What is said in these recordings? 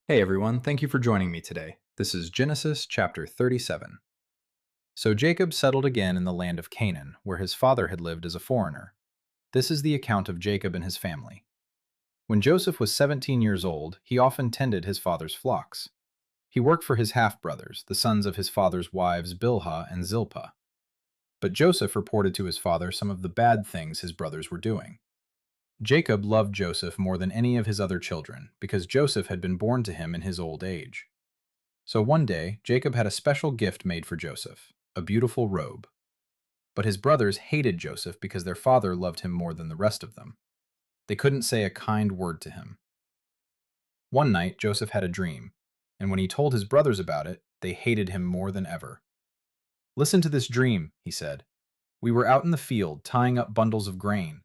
Hey everyone, thank you for joining me today. This is Genesis chapter 37. So Jacob settled again in the land of Canaan, where his father had lived as a foreigner. This is the account of Jacob and his family. When Joseph was 17 years old, he often tended his father's flocks. He worked for his half-brothers, the sons of his father's wives Bilhah and Zilpah. But Joseph reported to his father some of the bad things his brothers were doing. Jacob loved Joseph more than any of his other children, because Joseph had been born to him in his old age. So one day, Jacob had a special gift made for Joseph, a beautiful robe. But his brothers hated Joseph because their father loved him more than the rest of them. They couldn't say a kind word to him. One night, Joseph had a dream, and when he told his brothers about it, they hated him more than ever. "Listen to this dream," he said. "We were out in the field tying up bundles of grain.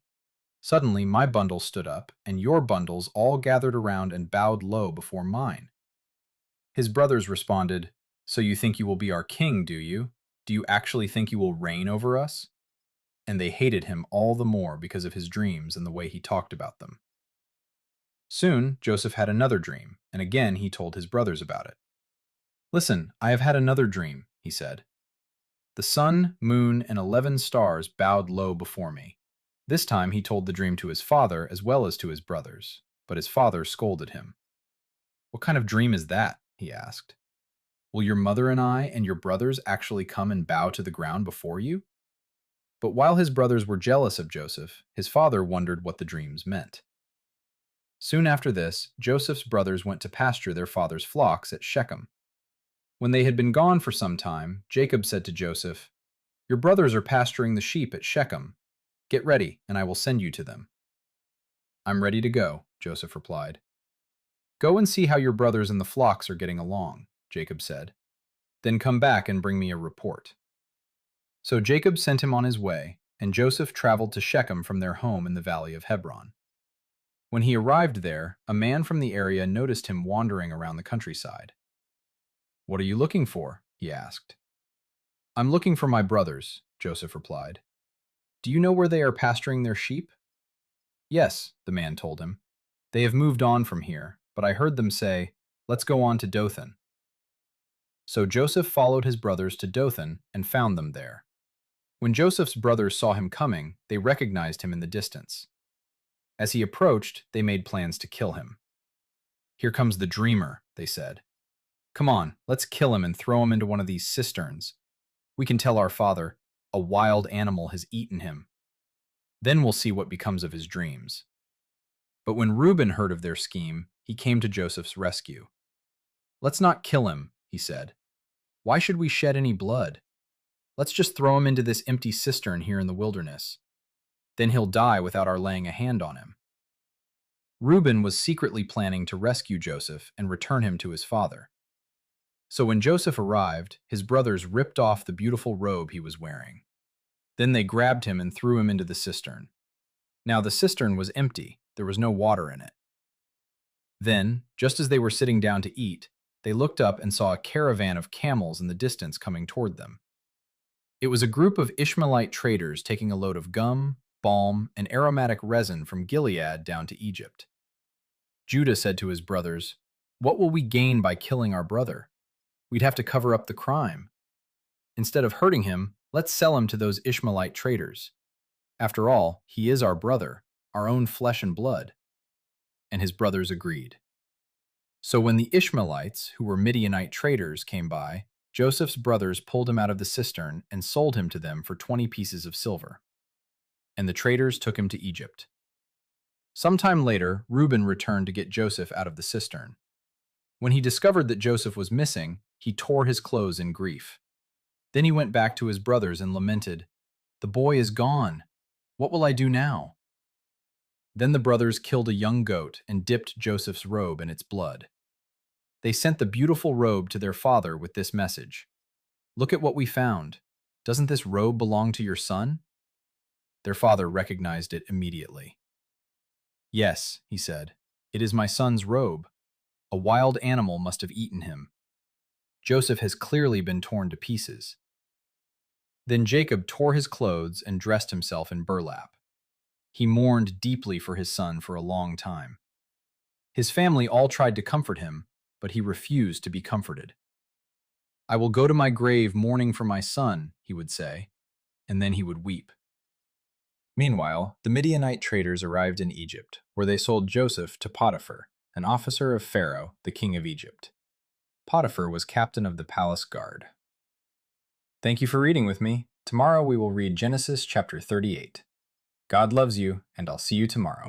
Suddenly, my bundle stood up, and your bundles all gathered around and bowed low before mine." His brothers responded, "So you think you will be our king, do you? Do you actually think you will reign over us?" And they hated him all the more because of his dreams and the way he talked about them. Soon, Joseph had another dream, and again he told his brothers about it. "Listen, I have had another dream," he said. "The sun, moon, and 11 stars bowed low before me." This time he told the dream to his father as well as to his brothers, but his father scolded him. "What kind of dream is that?" he asked. "Will your mother and I and your brothers actually come and bow to the ground before you?" But while his brothers were jealous of Joseph, his father wondered what the dreams meant. Soon after this, Joseph's brothers went to pasture their father's flocks at Shechem. When they had been gone for some time, Jacob said to Joseph, "Your brothers are pasturing the sheep at Shechem. Get ready, and I will send you to them." "I'm ready to go," Joseph replied. "Go and see how your brothers and the flocks are getting along," Jacob said. "Then come back and bring me a report." So Jacob sent him on his way, and Joseph traveled to Shechem from their home in the valley of Hebron. When he arrived there, a man from the area noticed him wandering around the countryside. "What are you looking for?" he asked. "I'm looking for my brothers," Joseph replied. "Do you know where they are pasturing their sheep?" "Yes," the man told him. "They have moved on from here, but I heard them say, 'Let's go on to Dothan.'" So Joseph followed his brothers to Dothan and found them there. When Joseph's brothers saw him coming, they recognized him in the distance. As he approached, they made plans to kill him. "Here comes the dreamer," they said. "Come on, let's kill him and throw him into one of these cisterns. We can tell our father, 'A wild animal has eaten him.' Then we'll see what becomes of his dreams." But when Reuben heard of their scheme, he came to Joseph's rescue. "Let's not kill him," he said. "Why should we shed any blood? Let's just throw him into this empty cistern here in the wilderness. Then he'll die without our laying a hand on him." Reuben was secretly planning to rescue Joseph and return him to his father. So when Joseph arrived, his brothers ripped off the beautiful robe he was wearing. Then they grabbed him and threw him into the cistern. Now the cistern was empty, there was no water in it. Then, just as they were sitting down to eat, they looked up and saw a caravan of camels in the distance coming toward them. It was a group of Ishmaelite traders taking a load of gum, balm, and aromatic resin from Gilead down to Egypt. Judah said to his brothers, "What will we gain by killing our brother? We'd have to cover up the crime. Instead of hurting him, let's sell him to those Ishmaelite traders. After all, he is our brother, our own flesh and blood." And his brothers agreed. So when the Ishmaelites, who were Midianite traders, came by, Joseph's brothers pulled him out of the cistern and sold him to them for 20 pieces of silver. And the traders took him to Egypt. Sometime later, Reuben returned to get Joseph out of the cistern. When he discovered that Joseph was missing, he tore his clothes in grief. Then he went back to his brothers and lamented, "The boy is gone. What will I do now?" Then the brothers killed a young goat and dipped Joseph's robe in its blood. They sent the beautiful robe to their father with this message: "Look at what we found. Doesn't this robe belong to your son?" Their father recognized it immediately. "Yes," he said, "it is my son's robe. A wild animal must have eaten him. Joseph has clearly been torn to pieces." Then Jacob tore his clothes and dressed himself in burlap. He mourned deeply for his son for a long time. His family all tried to comfort him, but he refused to be comforted. "I will go to my grave mourning for my son," he would say, and then he would weep. Meanwhile, the Midianite traders arrived in Egypt, where they sold Joseph to Potiphar, an officer of Pharaoh, the king of Egypt. Potiphar was captain of the palace guard. Thank you for reading with me. Tomorrow we will read Genesis chapter 38. God loves you, and I'll see you tomorrow.